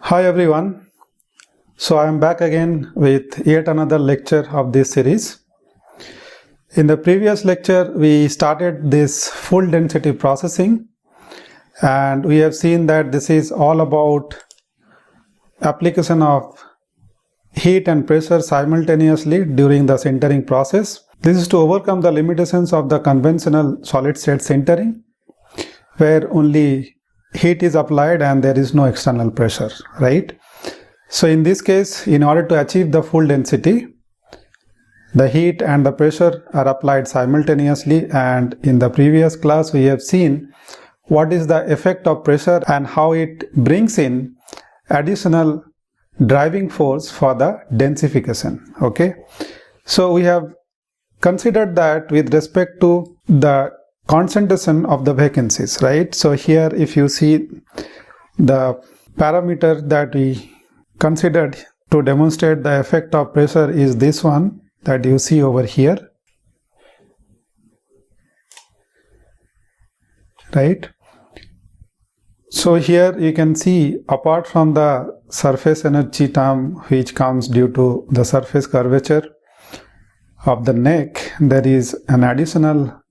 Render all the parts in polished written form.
Hi everyone. So I am back again with yet another lecture of this series. In the previous lecture we started this full density processing, and we have seen that this is all about application of heat and pressure simultaneously during the sintering process. This is to overcome the limitations of the conventional solid state sintering, where only heat is applied and there is no external pressure, right? So in this case, in order to achieve the full density, the heat and the pressure are applied simultaneously, and in the previous class we have seen what is the effect of pressure and how it brings in additional driving force for the densification. Okay, so we have considered that with respect to the concentration of the vacancies, right? So here if you see the parameter that we considered to demonstrate the effect of pressure is this one that you see over here, right? So here you can see, apart from the surface energy term which comes due to the surface curvature of the neck, there is an additional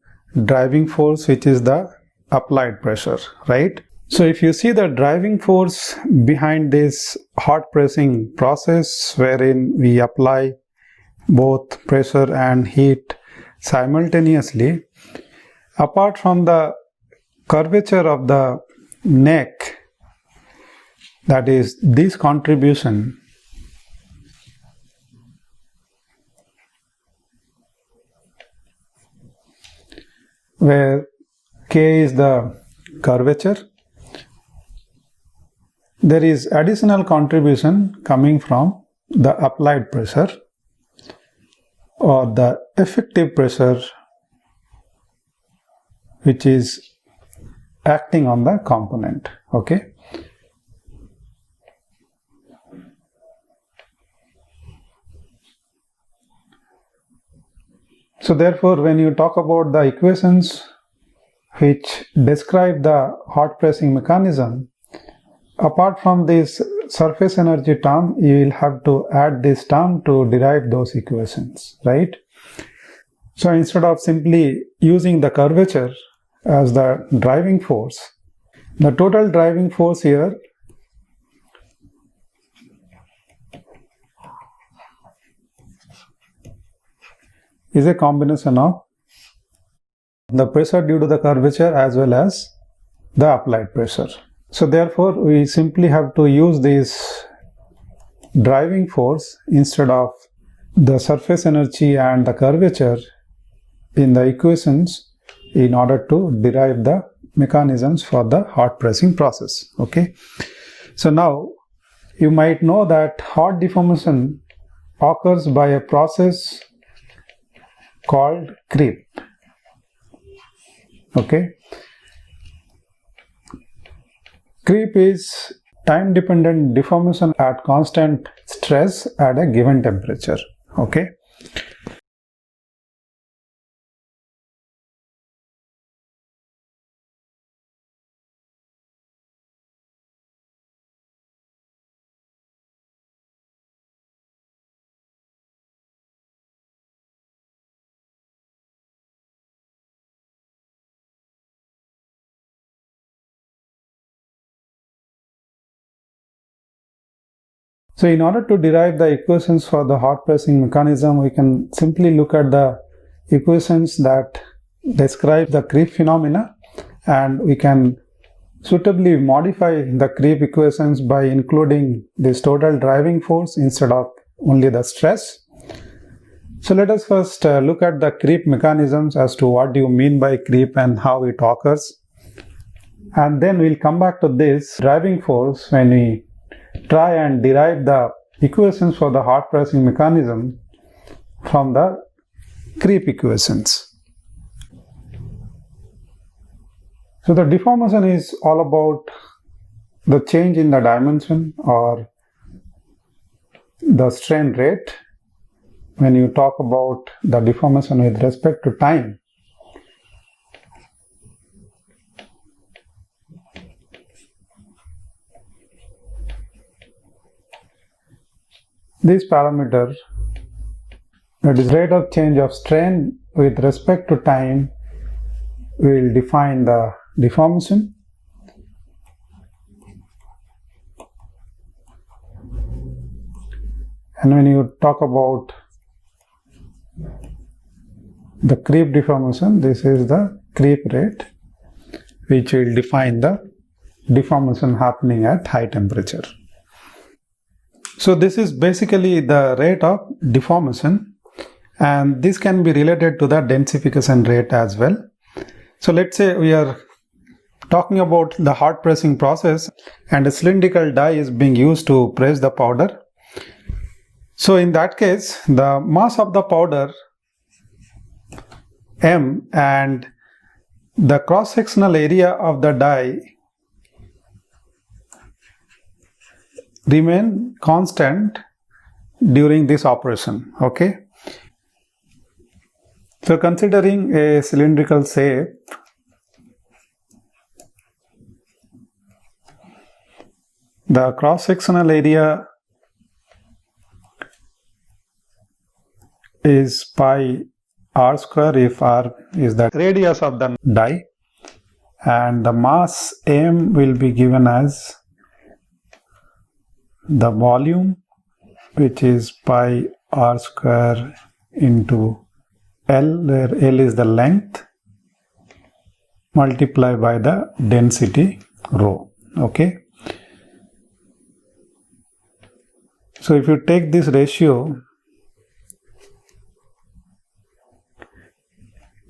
driving force which is the applied pressure, right? So if you see the driving force behind this hot pressing process, wherein we apply both pressure and heat simultaneously, apart from the curvature of the neck, that is this contribution, where K is the curvature, there is additional contribution coming from the applied pressure or the effective pressure which is acting on the component. Okay. So therefore, when you talk about the equations which describe the hot pressing mechanism, apart from this surface energy term, you will have to add this term to derive those equations, right? So instead of simply using the curvature as the driving force, the total driving force here is a combination of the pressure due to the curvature as well as the applied pressure. So therefore, we simply have to use this driving force instead of the surface energy and the curvature in the equations in order to derive the mechanisms for the hot pressing process. Okay. So now you might know that hot deformation occurs by a process called creep. Okay. Creep is time-dependent deformation at constant stress at a given temperature. Okay. So in order to derive the equations for the hot pressing mechanism, we can simply look at the equations that describe the creep phenomena, and we can suitably modify the creep equations by including this total driving force instead of only the stress. So let us first look at the creep mechanisms as to what you mean by creep and how it occurs, and then we'll come back to this driving force when we try and derive the equations for the hot pressing mechanism from the creep equations. So the deformation is all about the change in the dimension or the strain rate. When you talk about the deformation with respect to time, this parameter, that is rate of change of strain with respect to time, will define the deformation. And when you talk about the creep deformation, this is the creep rate, which will define the deformation happening at high temperature. So this is basically the rate of deformation, and this can be related to the densification rate as well. So let's say we are talking about the hot pressing process and a cylindrical die is being used to press the powder. So in that case, the mass of the powder m and the cross-sectional area of the die remain constant during this operation. Okay. So considering a cylindrical shape, the cross-sectional area is pi r square if r is the radius of the die, and the mass m will be given as the volume, which is pi r square into L, where L is the length, multiplied by the density rho. Okay. So if you take this ratio,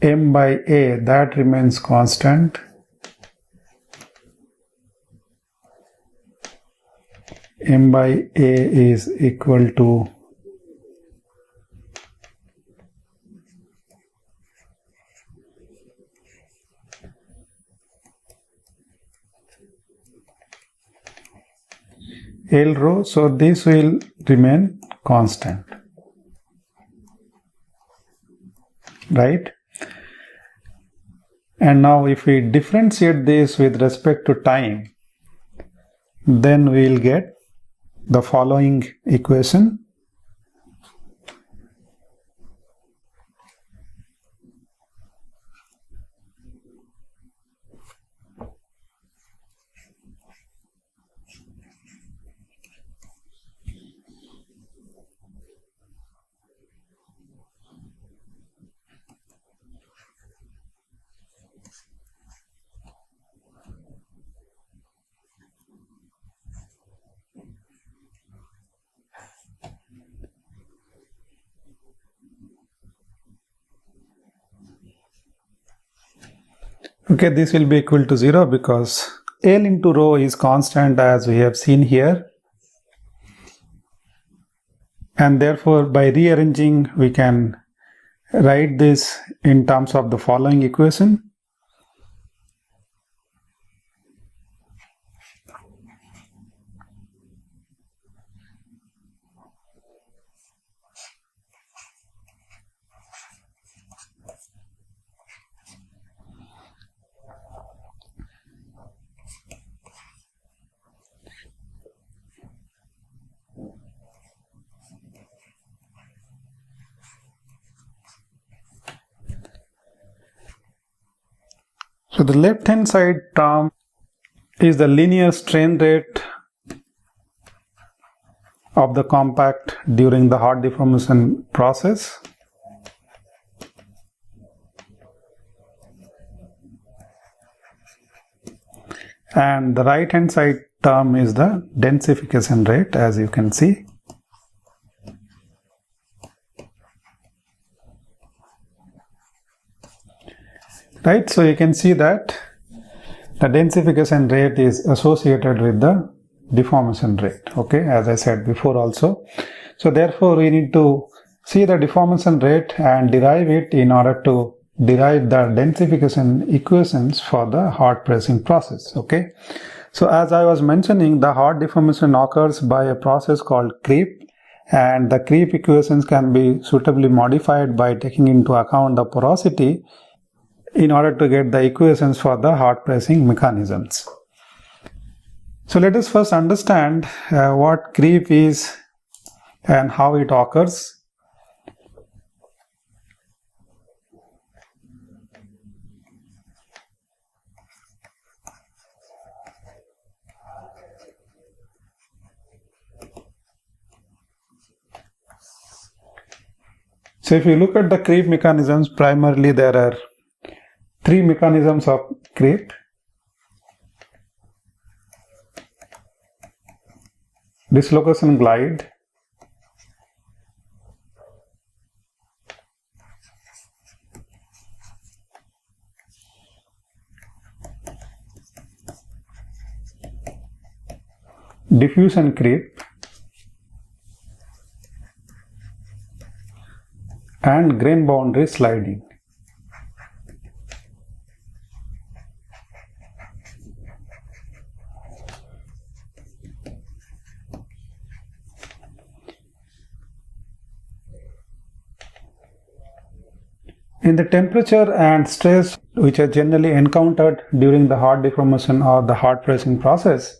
m by a, that remains constant, m by a is equal to L rho, so this will remain constant, right? And now if we differentiate this with respect to time, then we will get the following equation. Okay, this will be equal to 0 because L into rho is constant, as we have seen here, and therefore by rearranging we can write this in terms of the following equation. So the left hand side term is the linear strain rate of the compact during the hot deformation process. And the right hand side term is the densification rate, as you can see. Right, so you can see that the densification rate is associated with the deformation rate, okay, as I said before also. So therefore we need to see the deformation rate and derive it in order to derive the densification equations for the hot pressing process. Okay, so as I was mentioning, the hot deformation occurs by a process called creep, and the creep equations can be suitably modified by taking into account the porosity in order to get the equations for the hot pressing mechanisms. So let us first understand what creep is and how it occurs. So if you look at the creep mechanisms, primarily there are three mechanisms of creep. Dislocation glide, diffusion creep, and grain boundary sliding. In the temperature and stress which are generally encountered during the hard deformation or the hard pressing process,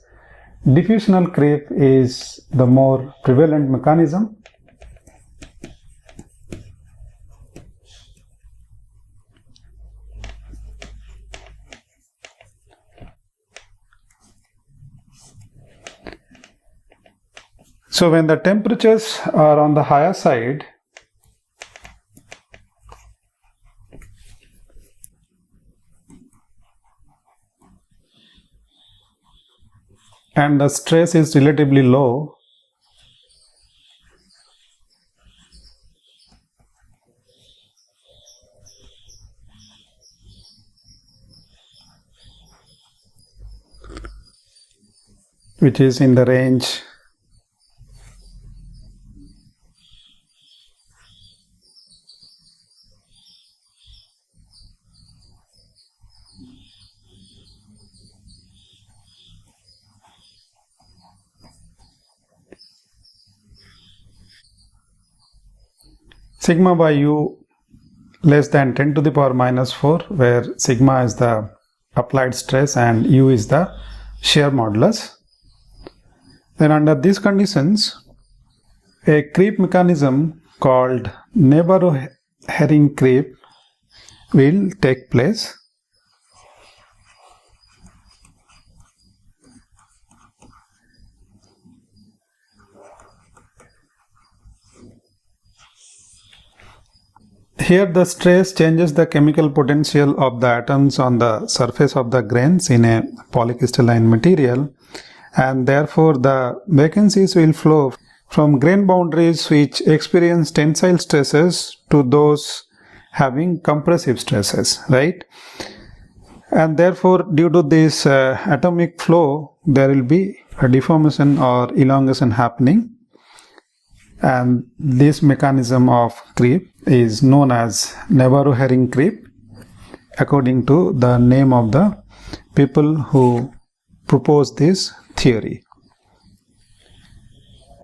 diffusional creep is the more prevalent mechanism. So when the temperatures are on the higher side, and the stress is relatively low, which is in the range sigma by u less than 10 to the power minus 4, where sigma is the applied stress and u is the shear modulus. Then under these conditions, a creep mechanism called Navarro-Herring creep will take place. Here the stress changes the chemical potential of the atoms on the surface of the grains in a polycrystalline material, and therefore the vacancies will flow from grain boundaries which experience tensile stresses to those having compressive stresses, right? And therefore due to this atomic flow, there will be a deformation or elongation happening, and this mechanism of creep is known as Navarro-Herring creep, according to the name of the people who proposed this theory.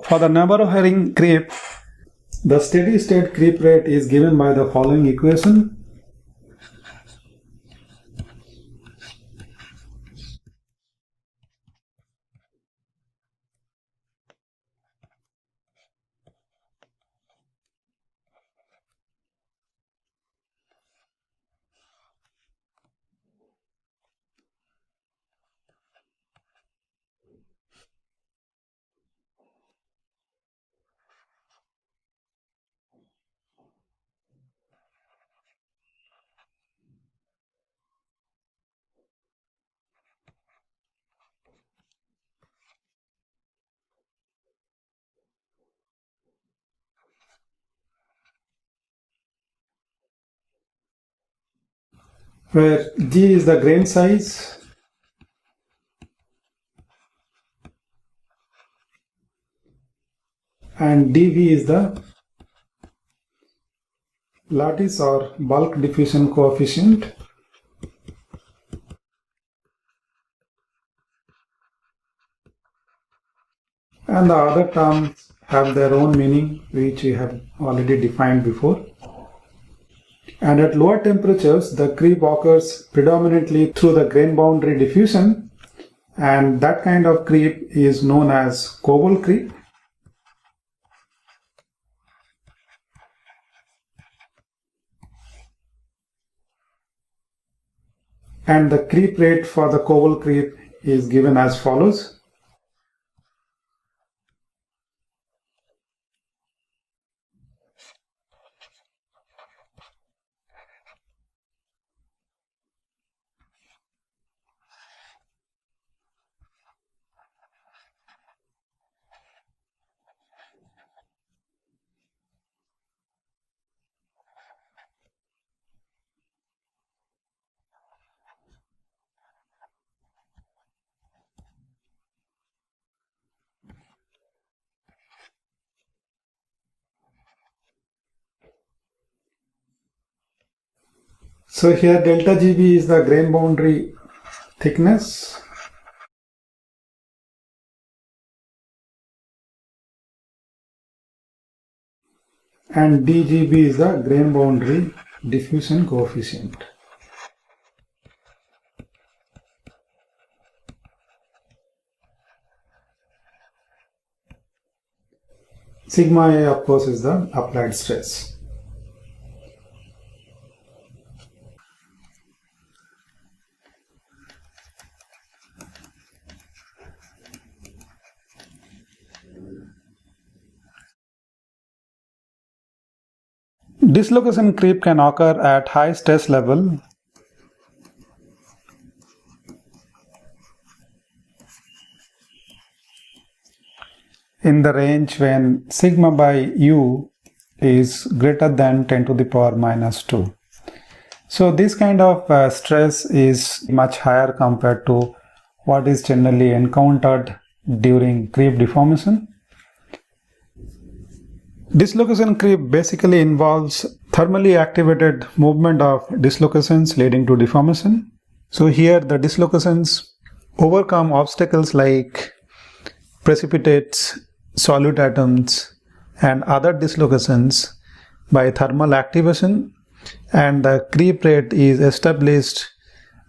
For the Navarro-Herring creep, the steady state creep rate is given by the following equation. Where G is the grain size, and dV is the lattice or bulk diffusion coefficient, and the other terms have their own meaning, which we have already defined before. And at lower temperatures, the creep occurs predominantly through the grain boundary diffusion, and that kind of creep is known as Coble creep. and the creep rate for the Koval creep is given as follows. So here delta GB is the grain boundary thickness, and dGB is the grain boundary diffusion coefficient. Sigma A, of course, is the applied stress. Dislocation creep can occur at high stress level in the range when sigma by u is greater than 10 to the power minus 2. So this kind of stress is much higher compared to what is generally encountered during creep deformation. Dislocation creep basically involves thermally activated movement of dislocations leading to deformation. So here the dislocations overcome obstacles like precipitates, solute atoms and other dislocations by thermal activation, and the creep rate is established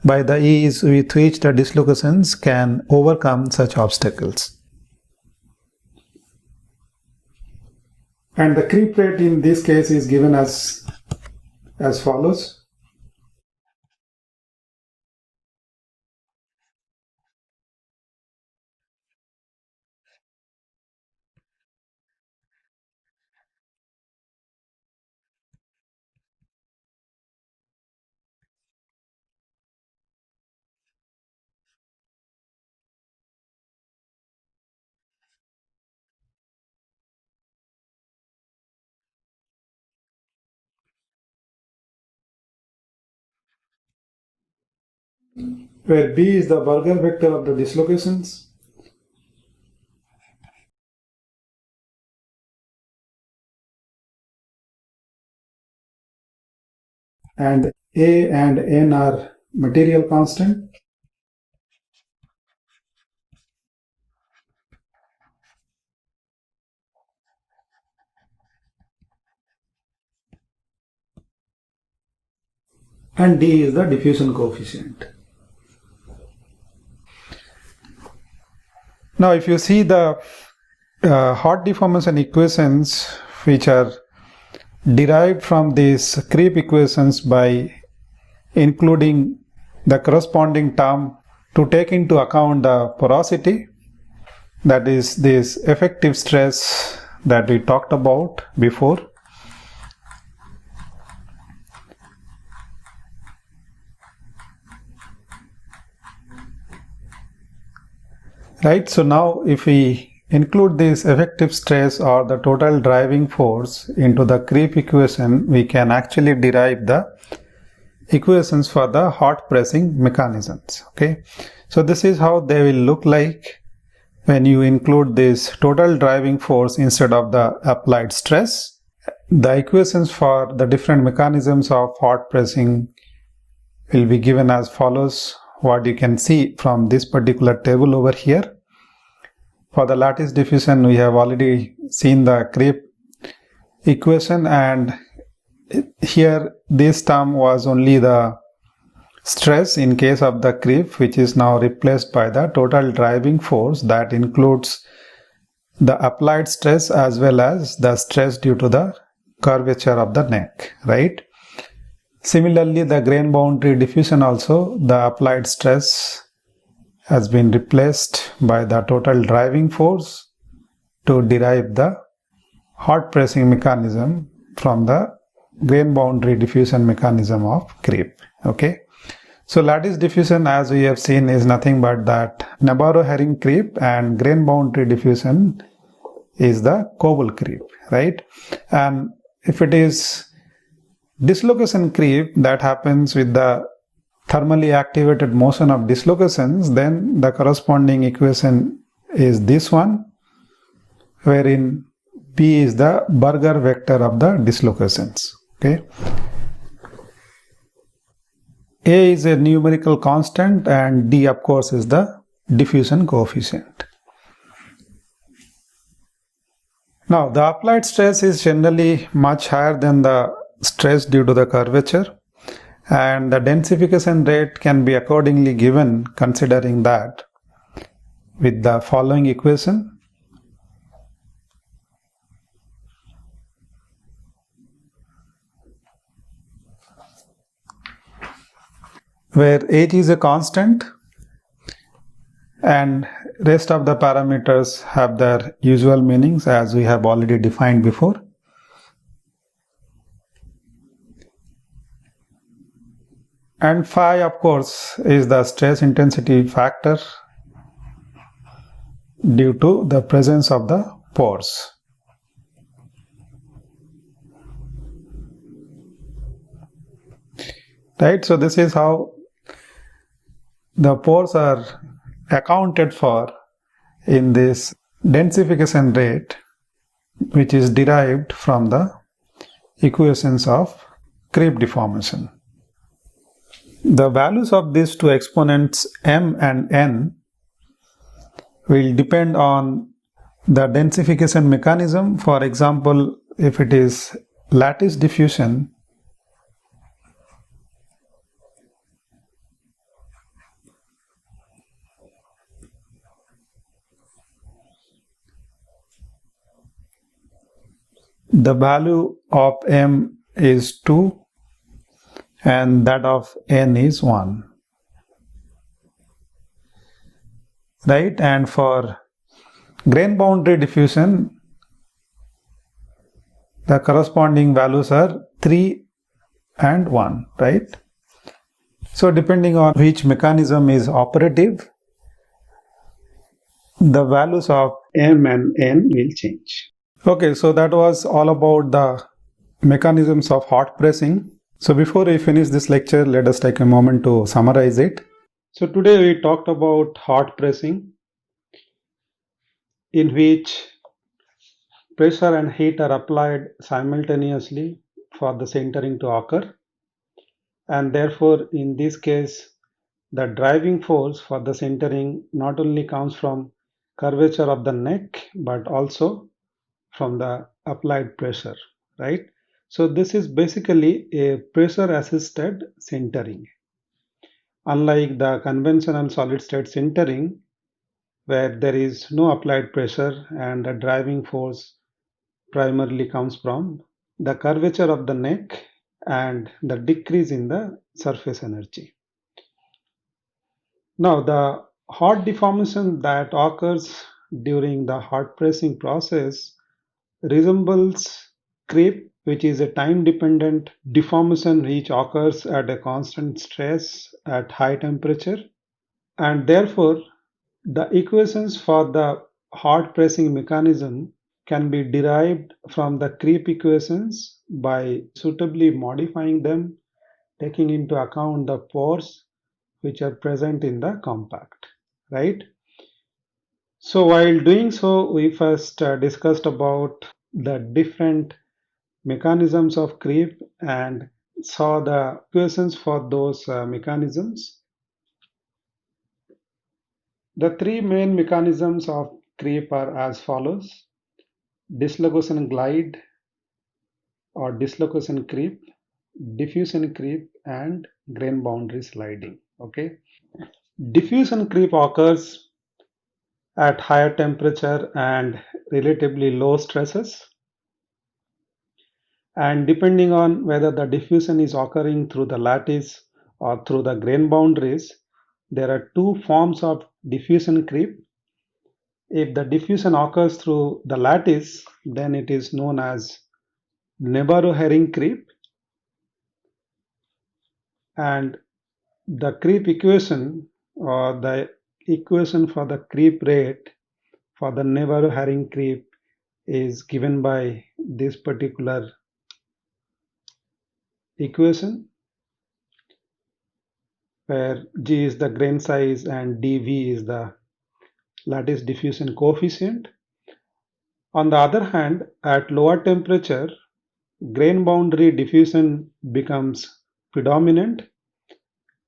by the ease with which the dislocations can overcome such obstacles. And the creep rate in this case is given as follows. Where B is the Burger vector of the dislocations, and A and N are material constant, and D is the diffusion coefficient. Now if you see the hot deformation equations which are derived from these creep equations by including the corresponding term to take into account the porosity, that is this effective stress that we talked about before. Right, so now if we include this effective stress or the total driving force into the creep equation, we can actually derive the equations for the hot pressing mechanisms. Okay, so this is how they will look like when you include this total driving force instead of the applied stress. The equations for the different mechanisms of hot pressing will be given as follows, what you can see from this particular table over here. For the lattice diffusion, we have already seen the creep equation, and here this term was only the stress in case of the creep, which is now replaced by the total driving force that includes the applied stress as well as the stress due to the curvature of the neck, right? Similarly, the grain boundary diffusion also, the applied stress has been replaced by the total driving force to derive the hot pressing mechanism from the grain boundary diffusion mechanism of creep. Okay. So lattice diffusion, as we have seen, is nothing but that Nabarro-Herring creep, and grain boundary diffusion is the Koval creep, right? And if it is dislocation creep that happens with the thermally activated motion of dislocations, then the corresponding equation is this one, wherein P is the Burger vector of the dislocations. Okay. A is a numerical constant and D, of course, is the diffusion coefficient. Now, the applied stress is generally much higher than the stress due to the curvature, and the densification rate can be accordingly given considering that with the following equation. Where H is a constant and rest of the parameters have their usual meanings as we have already defined before. And phi, of course, is the stress intensity factor due to the presence of the pores. Right, so this is how the pores are accounted for in this densification rate, which is derived from the equations of creep deformation. The values of these two exponents m and n will depend on the densification mechanism. For example, if it is lattice diffusion, the value of m is 2 and that of n is 1. Right? And for grain boundary diffusion, the corresponding values are 3 and 1. Right? So depending on which mechanism is operative, the values of m and n will change. Okay, so that was all about the mechanisms of hot pressing. So before we finish this lecture, let us take a moment to summarize it. So today we talked about hot pressing, in which pressure and heat are applied simultaneously for the sintering to occur. And therefore, in this case, the driving force for the sintering not only comes from curvature of the neck, but also from the applied pressure, right? So this is basically a pressure assisted sintering. Unlike the conventional solid state sintering, where there is no applied pressure and the driving force primarily comes from the curvature of the neck and the decrease in the surface energy. Now, the hot deformation that occurs during the hot pressing process resembles creep, which is a time-dependent deformation which occurs at a constant stress at high temperature, and therefore the equations for the hot pressing mechanism can be derived from the creep equations by suitably modifying them, taking into account the pores which are present in the compact, right? So while doing so, we first discussed about the different mechanisms of creep and saw the equations for those mechanisms. The three main mechanisms of creep are as follows: dislocation glide or dislocation creep, diffusion creep, and grain boundary sliding. Okay, diffusion creep occurs at higher temperature and relatively low stresses, And depending on whether the diffusion is occurring through the lattice or through the grain boundaries, there are two forms of diffusion creep. If the diffusion occurs through the lattice, then it is known as Nabarro-Herring creep, and the creep equation or the equation for the creep rate for the Nabarro-Herring creep is given by this particular equation, where G is the grain size and dV is the lattice diffusion coefficient. On the other hand, at lower temperature, grain boundary diffusion becomes predominant,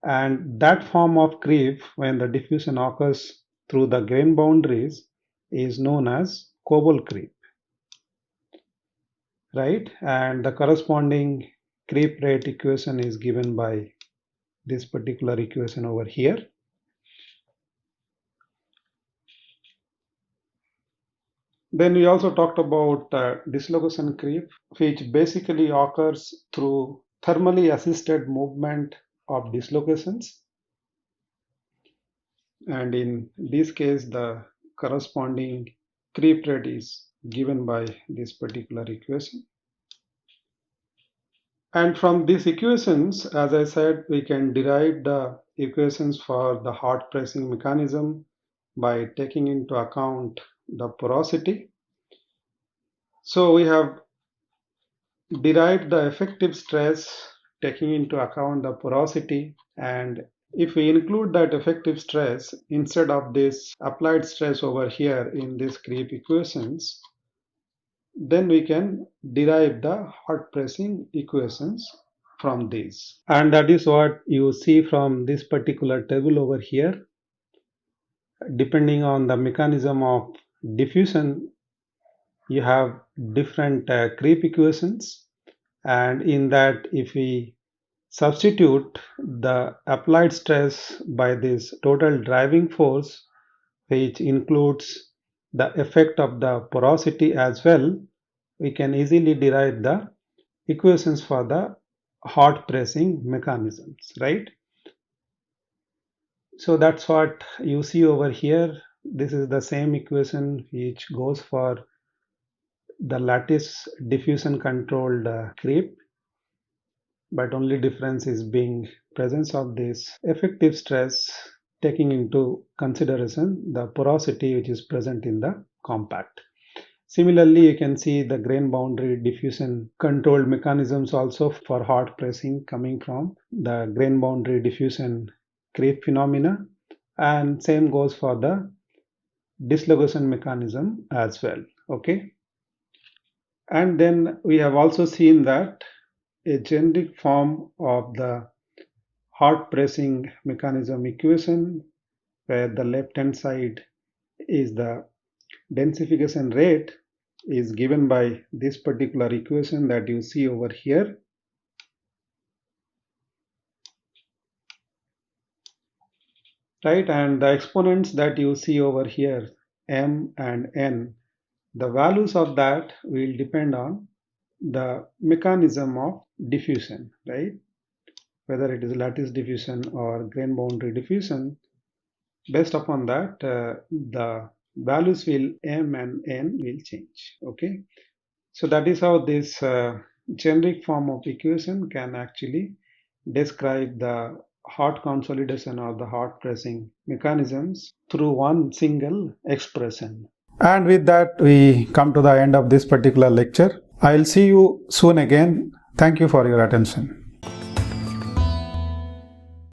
and that form of creep, when the diffusion occurs through the grain boundaries, is known as Coble creep, right? And the corresponding creep rate equation is given by this particular equation over here. Then we also talked about dislocation creep, which basically occurs through thermally assisted movement of dislocations. And in this case, the corresponding creep rate is given by this particular equation. And from these equations, as I said, we can derive the equations for the hot pressing mechanism by taking into account the porosity. So we have derived the effective stress taking into account the porosity, and if we include that effective stress instead of this applied stress over here in these creep equations, then we can derive the hot pressing equations from these. And that is what you see from this particular table over here. Depending on the mechanism of diffusion, you have different creep equations, and in that, if we substitute the applied stress by this total driving force, which includes the effect of the porosity as well, we can easily derive the equations for the hot pressing mechanisms, right? So that's what you see over here. This is the same equation which goes for the lattice diffusion controlled creep, but only difference is being presence of this effective stress taking into consideration the porosity which is present in the compact. Similarly, you can see the grain boundary diffusion controlled mechanisms also for hot pressing coming from the grain boundary diffusion creep phenomena, and same goes for the dislocation mechanism as well. Okay, and then we have also seen that a generic form of the hot pressing mechanism equation, where the left hand side is the densification rate, is given by this particular equation that you see over here. Right, and the exponents that you see over here, m and n, the values of that will depend on the mechanism of diffusion, right? Whether it is lattice diffusion or grain boundary diffusion, based upon that, the values will m and n will change. Okay, so that is how this generic form of equation can actually describe the hot consolidation or the hot pressing mechanisms through one single expression. And with that, we come to the end of this particular lecture. I'll see you soon again. Thank you for your attention.